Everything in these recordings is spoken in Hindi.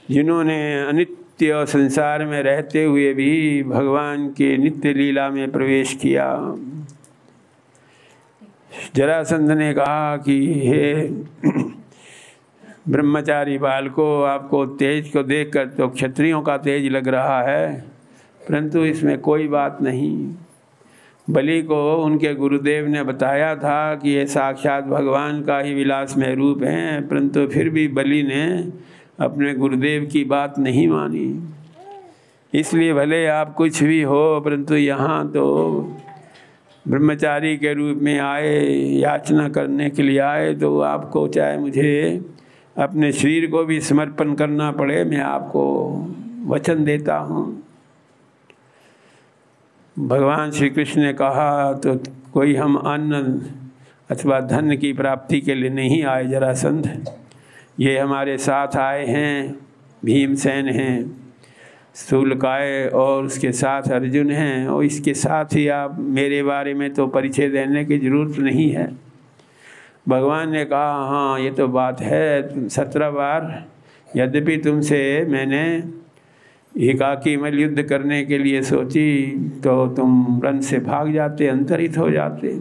जिन्होंने अनित्य संसार में रहते हुए भी भगवान के नित्य लीला में प्रवेश किया। जरासंध ने कहा कि हे ब्रह्मचारी बालको, आपको तेज को देखकर तो क्षत्रियों का तेज लग रहा है, परंतु इसमें कोई बात नहीं। बलि को उनके गुरुदेव ने बताया था कि ये साक्षात भगवान का ही विलासमय रूप है, परंतु फिर भी बलि ने अपने गुरुदेव की बात नहीं मानी। इसलिए भले आप कुछ भी हो, परंतु यहाँ तो ब्रह्मचारी के रूप में आए, याचना करने के लिए आए, तो आपको चाहे मुझे अपने शरीर को भी समर्पण करना पड़े, मैं आपको वचन देता हूँ। भगवान श्री कृष्ण ने कहा, तो कोई हम अन्न अथवा धन की प्राप्ति के लिए नहीं आए जरासंध, ये हमारे साथ आए हैं भीमसेन हैं, स्थूलकाय और उसके साथ अर्जुन हैं, और इसके साथ ही आप मेरे बारे में तो परिचय देने की जरूरत नहीं है। भगवान ने कहा, हाँ ये तो बात है 17 बार, यद्यपि तुमसे मैंने एकाकी मल युद्ध करने के लिए सोची तो तुम रण से भाग जाते, अंतरित हो जाते।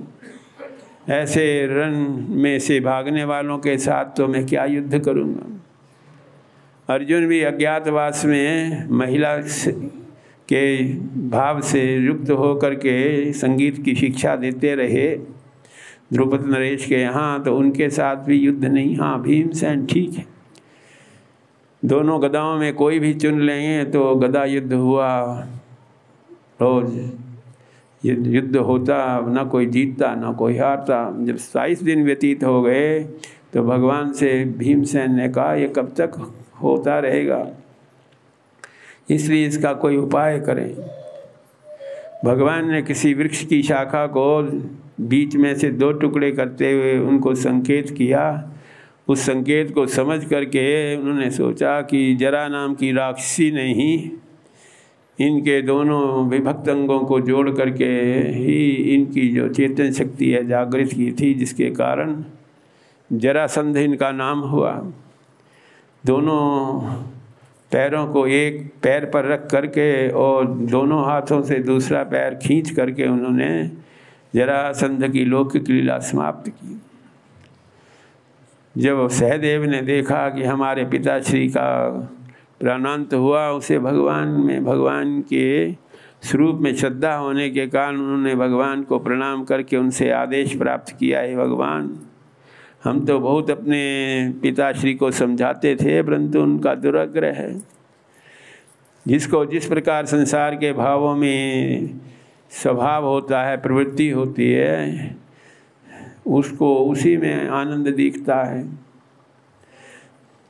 ऐसे रण में से भागने वालों के साथ तो मैं क्या युद्ध करूँगा। अर्जुन भी अज्ञातवास में महिला के भाव से युक्त होकर के संगीत की शिक्षा देते रहे द्रुपद नरेश के यहाँ, तो उनके साथ भी युद्ध नहीं। हाँ भीमसेन ठीक है, दोनों गदाओं में कोई भी चुन लेंगे तो गदा युद्ध हुआ, रोज युद्ध होता, ना कोई जीतता ना कोई हारता। जब 27 दिन व्यतीत हो गए तो भगवान से भीमसेन ने कहा, ये कब तक होता रहेगा, इसलिए इसका कोई उपाय करें। भगवान ने किसी वृक्ष की शाखा को बीच में से 2 टुकड़े करते हुए उनको संकेत किया। उस संकेत को समझ करके उन्होंने सोचा कि जरा नाम की राक्षसी ने ही इनके दोनों विभक्त अंगों को जोड़ करके ही इनकी जो चेतन शक्ति है जागृत की थी, जिसके कारण जरासंध इनका नाम हुआ। दोनों पैरों को एक पैर पर रख करके और दोनों हाथों से दूसरा पैर खींच करके उन्होंने जरासंध की लौकिक लीला समाप्त की। जब सहदेव ने देखा कि हमारे पिताश्री का प्राणांत हुआ, उसे भगवान के स्वरूप में श्रद्धा होने के कारण उन्होंने भगवान को प्रणाम करके उनसे आदेश प्राप्त किया, है भगवान हम तो बहुत अपने पिताश्री को समझाते थे, परंतु उनका दुराग्रह है। जिसको जिस प्रकार संसार के भावों में स्वभाव होता है, प्रवृत्ति होती है, उसको उसी में आनंद दिखता है।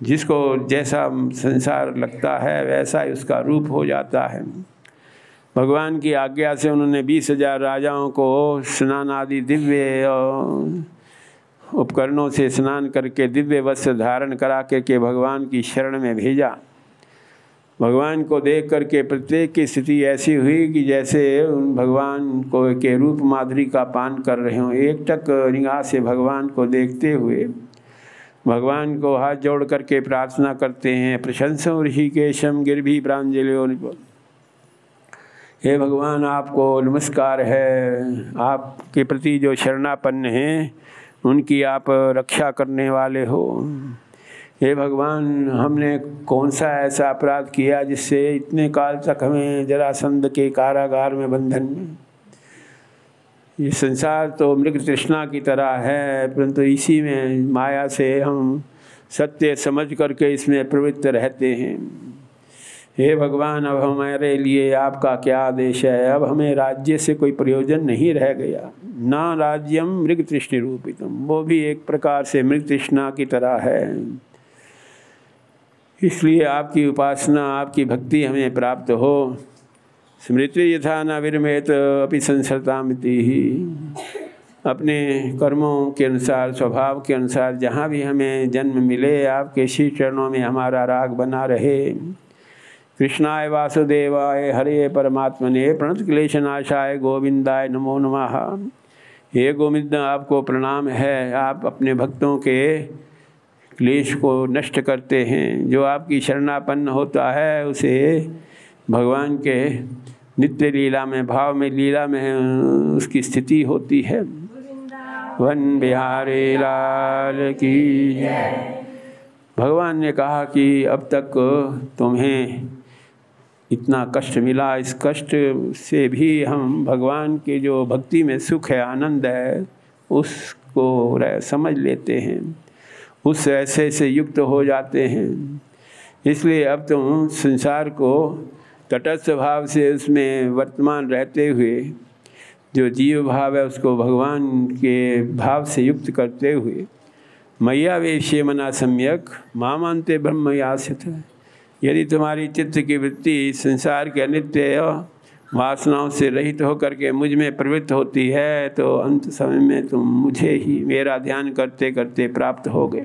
जिसको जैसा संसार लगता है वैसा ही उसका रूप हो जाता है। भगवान की आज्ञा से उन्होंने 20,000 राजाओं को स्नान आदि दिव्य उपकरणों से स्नान करके दिव्य वस्त्र धारण करा के भगवान की शरण में भेजा। भगवान को देख करके प्रत्येक की स्थिति ऐसी हुई कि जैसे उन भगवान को के रूप माधुरी का पान कर रहे हों। एकटक निगाह से भगवान को देखते हुए भगवान को हाथ जोड़ करके प्रार्थना करते हैं, प्रशंसो ऋषिकेशम गिरभी प्रांजलियो। हे भगवान आपको नमस्कार है, आपके प्रति जो शरणापन्न हैं उनकी आप रक्षा करने वाले हो। हे भगवान हमने कौन सा ऐसा अपराध किया जिससे इतने काल तक हमें जरासंध के कारागार में बंधन में। ये संसार तो मृग तृष्णा की तरह है, परंतु इसी में माया से हम सत्य समझ करके इसमें प्रवृत्त रहते हैं। हे भगवान अब हमारे लिए आपका क्या आदेश है। अब हमें राज्य से कोई प्रयोजन नहीं रह गया। ना राज्यम मृग तृष्णि रूपितम, वो भी एक प्रकार से मृग तृष्णा की तरह है। इसलिए आपकी उपासना आपकी भक्ति हमें प्राप्त हो। स्मृति यथा न विरमेत अपि संसरतामिति ही। अपने कर्मों के अनुसार स्वभाव के अनुसार जहाँ भी हमें जन्म मिले आपके श्री चरणों में हमारा राग बना रहे। कृष्णाय वासुदेवाय हरे परमात्मने प्रणत क्लेशनाशाय गोविंदाय नमो नमः। हे गोविंद आपको प्रणाम है, आप अपने भक्तों के क्लेश को नष्ट करते हैं। जो आपकी शरणापन्न होता है उसे भगवान के नित्य लीला में, भाव में, लीला में उसकी स्थिति होती है। वन बिहारी लाल की जय। भगवान ने कहा कि अब तक तुम्हें इतना कष्ट मिला, इस कष्ट से भी हम भगवान के जो भक्ति में सुख है, आनंद है, उसको समझ लेते हैं, उस ऐसे से युक्त हो जाते हैं। इसलिए अब तुम संसार को तटस्थ भाव से उसमें वर्तमान रहते हुए जो जीव भाव है उसको भगवान के भाव से युक्त करते हुए मैया वेश्य मना सम्यक मामांते ब्रह्म यासित। यदि तुम्हारी चित्त की वृत्ति संसार के अनित्य वासनाओं से रहित होकर के मुझ में प्रवृत्त होती है तो अंत समय में तुम मुझे ही, मेरा ध्यान करते करते प्राप्त होगे।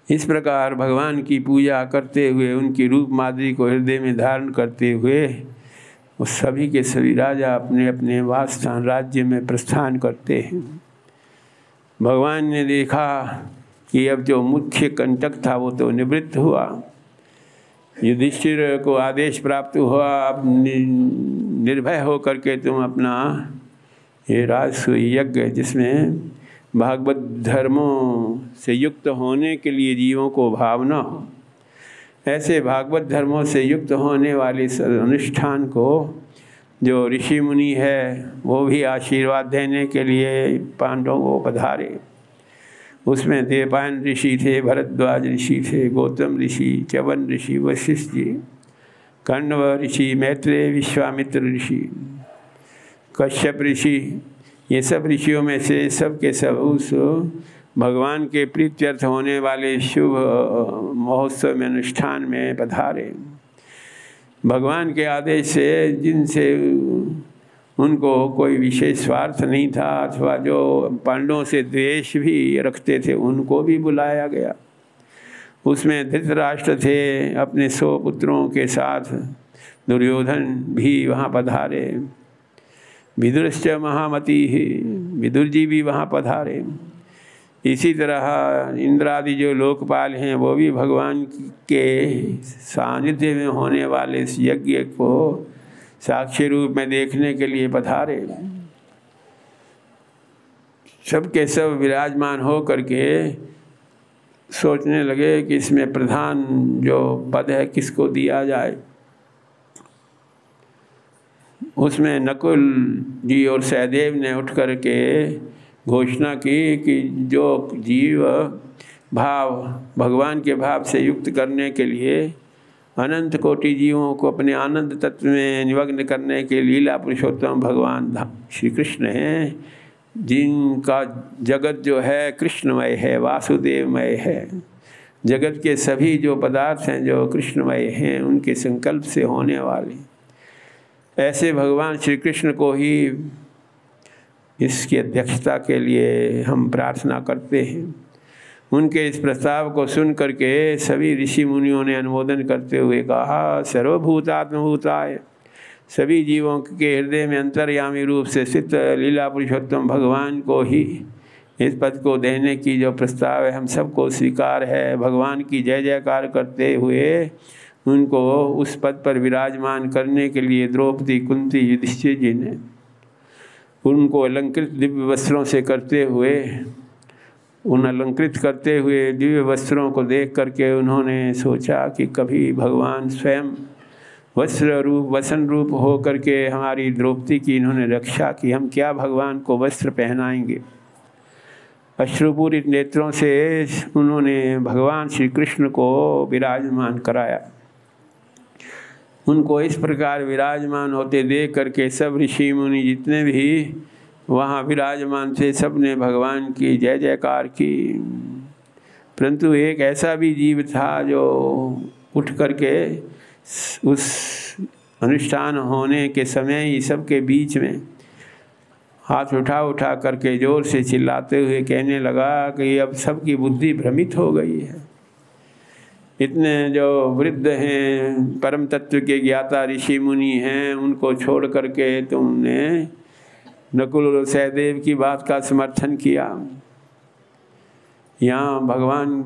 इस प्रकार भगवान की पूजा करते हुए, उनकी रूप माधुरी को हृदय में धारण करते हुए वो सभी के सभी राजा अपने अपने वास स्थान राज्य में प्रस्थान करते हैं। भगवान ने देखा कि अब जो मुख्य कंटक था वो तो निवृत्त हुआ। युधिष्ठिर को आदेश प्राप्त हुआ, अब निर्भय होकर के तुम अपना ये राजसूय यज्ञ, जिसमें भागवत धर्मों से युक्त होने के लिए जीवों को भावना हो, ऐसे भागवत धर्मों से युक्त होने वाले अनुष्ठान को जो ऋषि मुनि है वो भी आशीर्वाद देने के लिए पांडवों को पधारे। उसमें देवपायन ऋषि थे, भरद्वाज ऋषि थे, गौतम ऋषि, च्यवन ऋषि, वशिष्ठ जी, कण्व ऋषि, मैत्रेय, विश्वामित्र ऋषि, कश्यप ऋषि, ये सब ऋषियों में से सब के सब उस भगवान के प्रीत्यर्थ होने वाले शुभ महोत्सव में, अनुष्ठान में पधारे। भगवान के आदेश से, जिनसे उनको कोई विशेष स्वार्थ नहीं था अथवा जो पांडवों से द्वेष भी रखते थे, उनको भी बुलाया गया। उसमें धृतराष्ट्र थे, अपने 100 पुत्रों के साथ दुर्योधन भी वहाँ पधारे। विदुरश्च महामति, विदुर जी भी वहाँ पधारे। इसी तरह इंद्र आदि जो लोकपाल हैं वो भी भगवान के सानिध्य में होने वाले इस यज्ञ को साक्षी रूप में देखने के लिए पधारे। सब के सब विराजमान हो करके सोचने लगे कि इसमें प्रधान जो पद है किसको दिया जाए। उसमें नकुल जी और सहदेव ने उठ कर के घोषणा की कि जो जीव भाव भगवान के भाव से युक्त करने के लिए अनंत कोटि जीवों को अपने आनंद तत्व में निमग्न करने के लीला पुरुषोत्तम भगवान श्री कृष्ण हैं, जिनका जगत जो है कृष्णमय है, वासुदेवमय है। जगत के सभी जो पदार्थ हैं जो कृष्णमय हैं, उनके संकल्प से होने वाले ऐसे भगवान श्री कृष्ण को ही इसकी अध्यक्षता के लिए हम प्रार्थना करते हैं। उनके इस प्रस्ताव को सुन करके सभी ऋषि मुनियों ने अनुमोदन करते हुए कहा, सर्वभूतात्मभूताय, सभी जीवों के हृदय में अंतर्यामी रूप से स्थित लीला पुरुषोत्तम भगवान को ही इस पद को देने की जो प्रस्ताव है हम सबको स्वीकार है। भगवान की जय जयकार करते हुए उनको उस पद पर विराजमान करने के लिए द्रौपदी, कुंती, युधिष्ठिर जी ने उनको अलंकृत दिव्य वस्त्रों से करते हुए, उन अलंकृत करते हुए दिव्य वस्त्रों को देख करके उन्होंने सोचा कि कभी भगवान स्वयं वस्त्र रूप, वसन रूप हो करके हमारी द्रौपदी की इन्होंने रक्षा की, हम क्या भगवान को वस्त्र पहनाएंगे। अश्रुपूरित नेत्रों से उन्होंने भगवान श्री कृष्ण को विराजमान कराया। उनको इस प्रकार विराजमान होते देख करके सब ऋषि मुनि जितने भी वहाँ विराजमान थे, सब ने भगवान की जय जयकार की। परंतु एक ऐसा भी जीव था जो उठ करके उस अनुष्ठान होने के समय ही सबके बीच में हाथ उठा करके जोर से चिल्लाते हुए कहने लगा कि अब सबकी बुद्धि भ्रमित हो गई है। इतने जो वृद्ध हैं, परम तत्व के ज्ञाता ऋषि मुनि हैं, उनको छोड़ करके तुमने नकुल और सहदेव की बात का समर्थन किया। यहाँ भगवान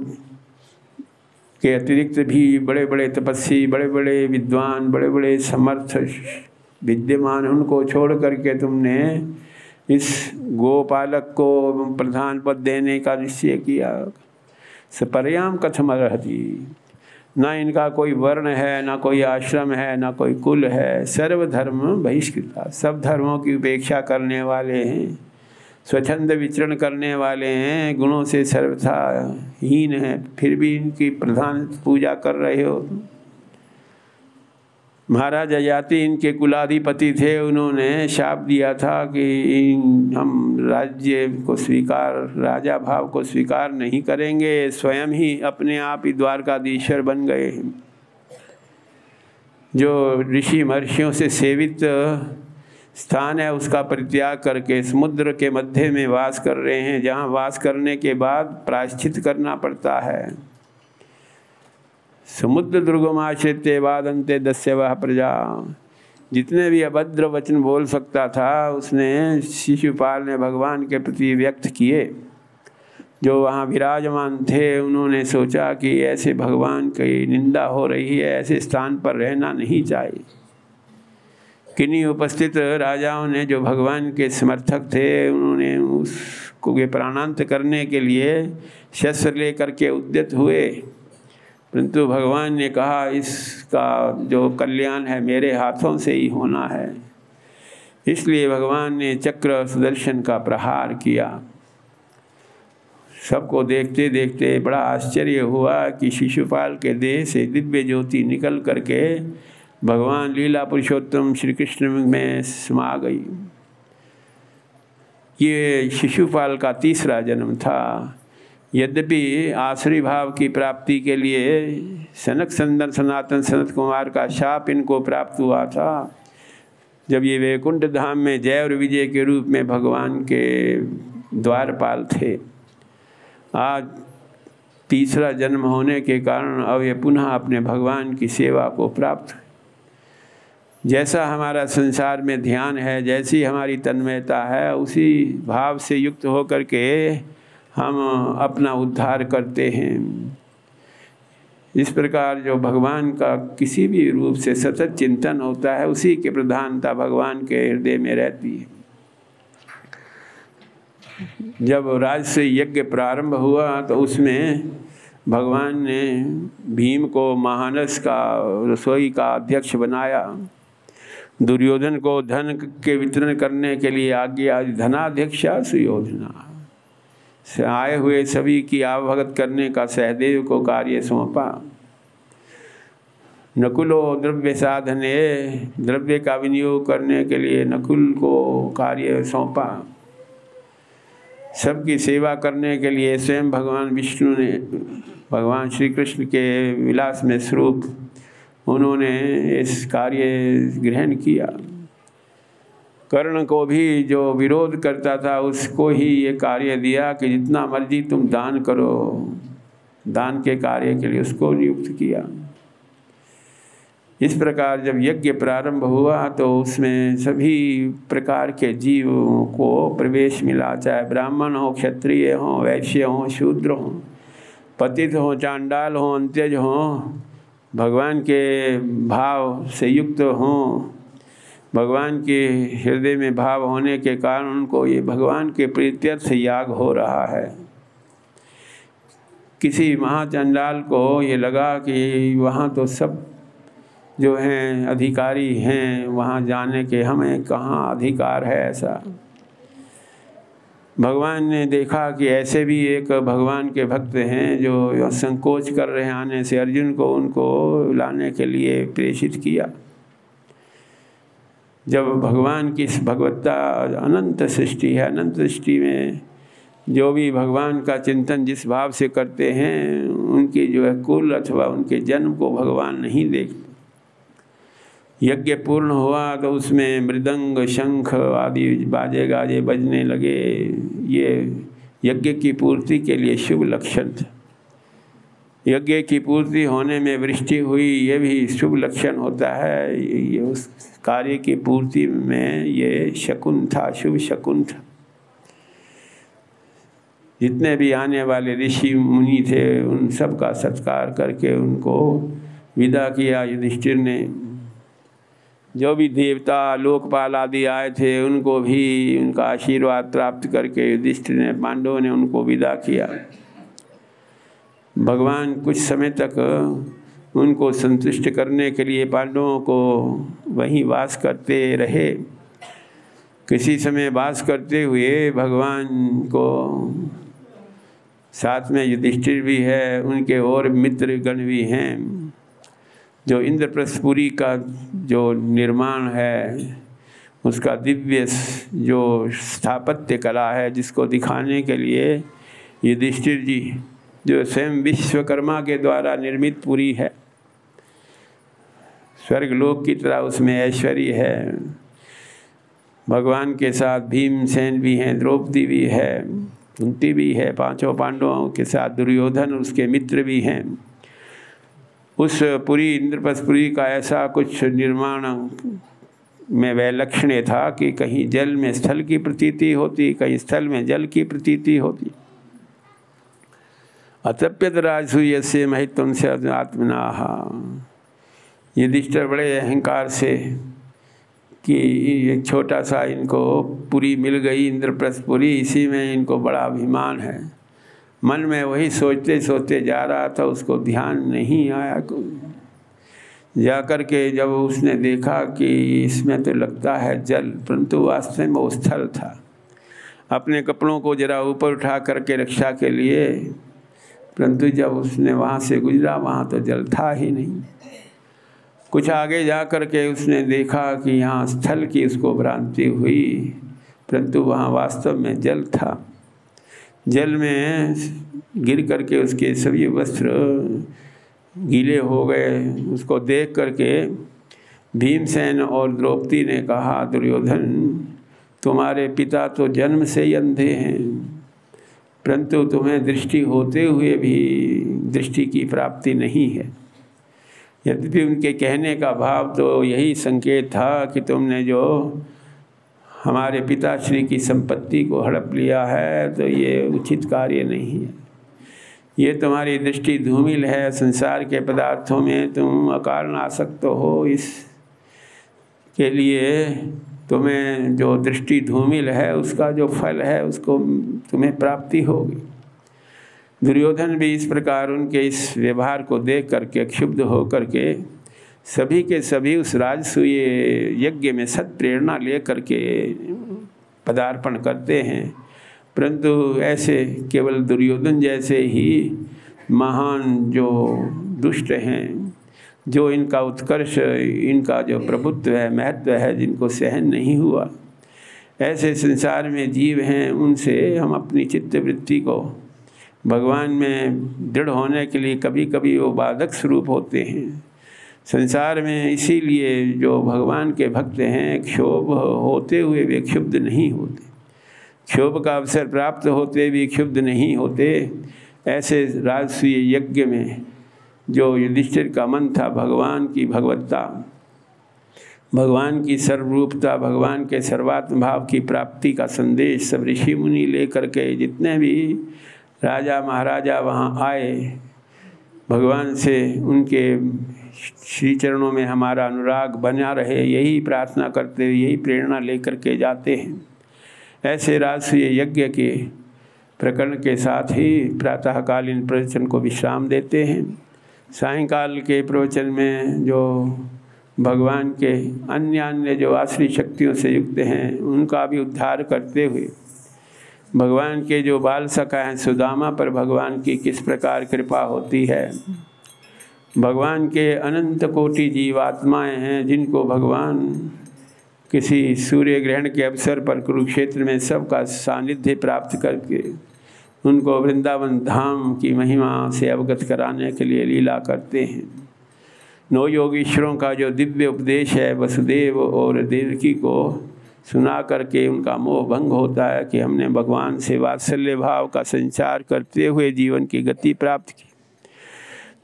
के अतिरिक्त भी बड़े बड़े तपस्वी, बड़े बड़े विद्वान, बड़े बड़े समर्थ विद्यमान, उनको छोड़ करके तुमने इस गोपालक को प्रधान पद देने का निश्चय किया। सपर्याम कथम अर्हति, ना इनका कोई वर्ण है, ना कोई आश्रम है, ना कोई कुल है, सर्वधर्म बहिष्कृता, सब धर्मों की उपेक्षा करने वाले हैं, स्वच्छंद विचरण करने वाले हैं, गुणों से सर्वथा हीन है, फिर भी इनकी प्रधान पूजा कर रहे हो। महाराज ययाति इनके कुलाधिपति थे, उन्होंने शाप दिया था कि हम राज्य को स्वीकार, राजा भाव को स्वीकार नहीं करेंगे, स्वयं ही अपने आप ही द्वारकाधीश्वर बन गए। जो ऋषि महर्षियों से सेवित स्थान है उसका परित्याग करके समुद्र के मध्य में वास कर रहे हैं, जहाँ वास करने के बाद प्रायश्चित करना पड़ता है। समुद्र दुर्गमाश्रित्य वादन्ते दस्य वह प्रजा, जितने भी अभद्र वचन बोल सकता था उसने शिशुपाल ने भगवान के प्रति व्यक्त किए। जो वहाँ विराजमान थे उन्होंने सोचा कि ऐसे भगवान की निंदा हो रही है, ऐसे स्थान पर रहना नहीं चाहिए। किन्हीं उपस्थित राजाओं ने, जो भगवान के समर्थक थे, उन्होंने उसको प्राणांत करने के लिए शस्त्र लेकर के उद्यत हुए, परंतु भगवान ने कहा इसका जो कल्याण है मेरे हाथों से ही होना है। इसलिए भगवान ने चक्र सुदर्शन का प्रहार किया। सबको देखते देखते बड़ा आश्चर्य हुआ कि शिशुपाल के देह से दिव्य ज्योति निकल करके भगवान लीला पुरुषोत्तम श्री कृष्ण में समा गई। ये शिशुपाल का तीसरा जन्म था। यद्यपि आसुरी भाव की प्राप्ति के लिए सनक संदन सनातन सनत कुमार का शाप इनको प्राप्त हुआ था, जब ये वैकुंठ धाम में जय और विजय के रूप में भगवान के द्वारपाल थे। आज तीसरा जन्म होने के कारण अब ये पुनः अपने भगवान की सेवा को प्राप्त। जैसा हमारा संसार में ध्यान है, जैसी हमारी तन्मयता है, उसी भाव से युक्त होकर के हम अपना उद्धार करते हैं। इस प्रकार जो भगवान का किसी भी रूप से सतत चिंतन होता है, उसी की प्रधानता भगवान के हृदय में रहती है। जब राजसूय यज्ञ प्रारंभ हुआ तो उसमें भगवान ने भीम को महानस का रसोई का अध्यक्ष बनाया। दुर्योधन को धन के वितरण करने के लिए आज्ञा, धनाध्यक्ष सुयोधना से आए हुए सभी की आवभगत करने का सहदेव को कार्य सौंपा। नकुलो द्रव्य साधने, द्रव्य का विनियोग करने के लिए नकुल को कार्य सौंपा। सबकी सेवा करने के लिए स्वयं भगवान विष्णु ने, भगवान श्री कृष्ण के विलास में स्वरूप, उन्होंने इस कार्य ग्रहण किया। कर्ण को भी जो विरोध करता था उसको ही ये कार्य दिया कि जितना मर्जी तुम दान करो, दान के कार्य के लिए उसको नियुक्त किया। इस प्रकार जब यज्ञ प्रारंभ हुआ तो उसमें सभी प्रकार के जीवों को प्रवेश मिला, चाहे ब्राह्मण हो, क्षत्रिय हो, वैश्य हो, शूद्र हो, पतित हो, चांडाल हो, अंत्यज हो, भगवान के भाव से युक्त हों। भगवान के हृदय में भाव होने के कारण उनको ये भगवान के प्रीत्यर्थ याग हो रहा है। किसी महाचंडाल को ये लगा कि वहाँ तो सब जो हैं अधिकारी हैं, वहाँ जाने के हमें कहाँ अधिकार है। ऐसा भगवान ने देखा कि ऐसे भी एक भगवान के भक्त हैं जो संकोच कर रहे हैं आने से। अर्जुन को उनको लाने के लिए प्रेषित किया। जब भगवान की भगवत्ता अनंत सृष्टि है, अनंत सृष्टि में जो भी भगवान का चिंतन जिस भाव से करते हैं, उनकी जो है कुल अथवा उनके जन्म को भगवान नहीं देखते। यज्ञ पूर्ण हुआ तो उसमें मृदंग, शंख आदि बाजे गाजे बजने लगे। ये यज्ञ की पूर्ति के लिए शुभ लक्षण था। यज्ञ की पूर्ति होने में वृष्टि हुई, ये भी शुभ लक्षण होता है। ये उस कार्य की पूर्ति में ये शकुन था, शुभ शकुन था। जितने भी आने वाले ऋषि मुनि थे उन सब का सत्कार करके उनको विदा किया। युधिष्ठिर ने जो भी देवता लोकपाल आदि आए थे उनको भी उनका आशीर्वाद प्राप्त करके युधिष्ठिर ने पांडवों ने उनको विदा किया। भगवान कुछ समय तक उनको संतुष्ट करने के लिए पांडवों को वहीं वास करते रहे। किसी समय वास करते हुए भगवान को साथ में युधिष्ठिर भी है, उनके और मित्र गण भी हैं। जो इंद्रप्रस्थपुरी का जो निर्माण है उसका दिव्य जो स्थापत्य कला है जिसको दिखाने के लिए युधिष्ठिर जी जो स्वयं विश्वकर्मा के द्वारा निर्मित पुरी है, स्वर्गलोक की तरह उसमें ऐश्वर्य है। भगवान के साथ भीमसेन भी हैं, द्रौपदी भी है, कुंती भी है, पांचों पांडवों के साथ दुर्योधन उसके मित्र भी हैं। उस पुरी इंद्रप्रस्थपुरी का ऐसा कुछ निर्माण में वैलक्षण्य था कि कहीं जल में स्थल की प्रतीति होती, कहीं स्थल में जल की प्रतीति होती। अतप्यत राजसूयस्य महित्वं से आत्मनाः। युधिष्ठिर बड़े अहंकार से कि एक छोटा सा इनको पुरी मिल गई इंद्रप्रस्थपुरी, इसी में इनको बड़ा अभिमान है। मन में वही सोचते सोचते जा रहा था, उसको ध्यान नहीं आया। जा कर के जब उसने देखा कि इसमें तो लगता है जल, परंतु वास्तव में वो स्थल था। अपने कपड़ों को जरा ऊपर उठा करके रक्षा के लिए, परंतु जब उसने वहाँ से गुजरा वहाँ तो जल था ही नहीं। कुछ आगे जा कर के उसने देखा कि यहाँ स्थल की उसको भ्रांति हुई, परंतु वहाँ वास्तव में जल था। जल में गिर करके उसके सभी वस्त्र गीले हो गए। उसको देख करके भीमसेन और द्रौपदी ने कहा, दुर्योधन तुम्हारे पिता तो जन्म से ही अंधे हैं, परंतु तुम्हें दृष्टि होते हुए भी दृष्टि की प्राप्ति नहीं है। यद्यपि उनके कहने का भाव तो यही संकेत था कि तुमने जो हमारे पिताश्री की संपत्ति को हड़प लिया है तो ये उचित कार्य नहीं है। ये तुम्हारी दृष्टि धूमिल है, संसार के पदार्थों में तुम अकारण आसक्त हो, इस के लिए तुम्हें जो दृष्टि धूमिल है उसका जो फल है उसको तुम्हें प्राप्ति होगी। दुर्योधन भी इस प्रकार उनके इस व्यवहार को देख करके क्षुब्ध हो करके सभी के सभी उस राजसूय यज्ञ में सत प्रेरणा ले करके पदार्पण करते हैं, परंतु ऐसे केवल दुर्योधन जैसे ही महान जो दुष्ट हैं, जो इनका उत्कर्ष, इनका जो प्रभुत्व है, महत्व है, जिनको सहन नहीं हुआ, ऐसे संसार में जीव हैं, उनसे हम अपनी चित्तवृत्ति को भगवान में दृढ़ होने के लिए कभी कभी वो बाधक स्वरूप होते हैं। संसार में इसीलिए जो भगवान के भक्त हैं, क्षोभ होते हुए वे क्षुब्ध नहीं होते, क्षोभ का अवसर प्राप्त होते भी क्षुब्ध नहीं होते। ऐसे राजसूय यज्ञ में जो युधिष्ठिर का मन था, भगवान की भगवत्ता, भगवान की सर्वरूपता, भगवान के सर्वात्म भाव की प्राप्ति का संदेश सब ऋषि मुनि ले करके जितने भी राजा महाराजा वहाँ आए, भगवान से उनके श्री चरणों में हमारा अनुराग बना रहे, यही प्रार्थना करते हुए, यही प्रेरणा लेकर के जाते हैं। ऐसे राजसूय यज्ञ के प्रकरण के साथ ही प्रातःकालीन प्रवचन को विश्राम देते हैं। सायंकाल के प्रवचन में जो भगवान के अन्य जो आश्रित शक्तियों से युक्त हैं उनका भी उद्धार करते हुए, भगवान के जो बाल सखा हैं सुदामा पर भगवान की किस प्रकार कृपा होती है, भगवान के अनंत कोटि जीवात्माएं हैं जिनको भगवान किसी सूर्य ग्रहण के अवसर पर कुरुक्षेत्र में सबका सानिध्य प्राप्त करके उनको वृंदावन धाम की महिमा से अवगत कराने के लिए लीला करते हैं। 9 योगीश्वरों का जो दिव्य उपदेश है, वसुदेव और देवकी को सुना करके उनका मोह भंग होता है कि हमने भगवान से वात्सल्य भाव का संचार करते हुए जीवन की गति प्राप्त की।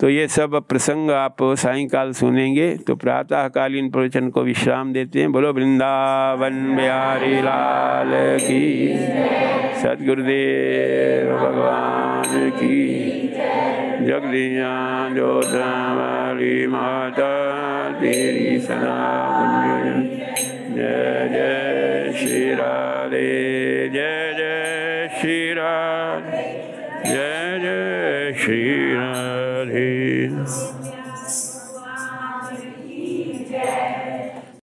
तो ये सब प्रसंग आप सायंकाल सुनेंगे। तो प्रातःकालीन प्रवचन को विश्राम देते हैं। बोलो वृंदावन बिहारी लाल की, सद्गुरुदेव भगवान की, जगदीशा जोता वाली माता तेरी सदा पुण्य। जय जय श्री राधे, जय जय श्री राधे, जय जय श्री राधे।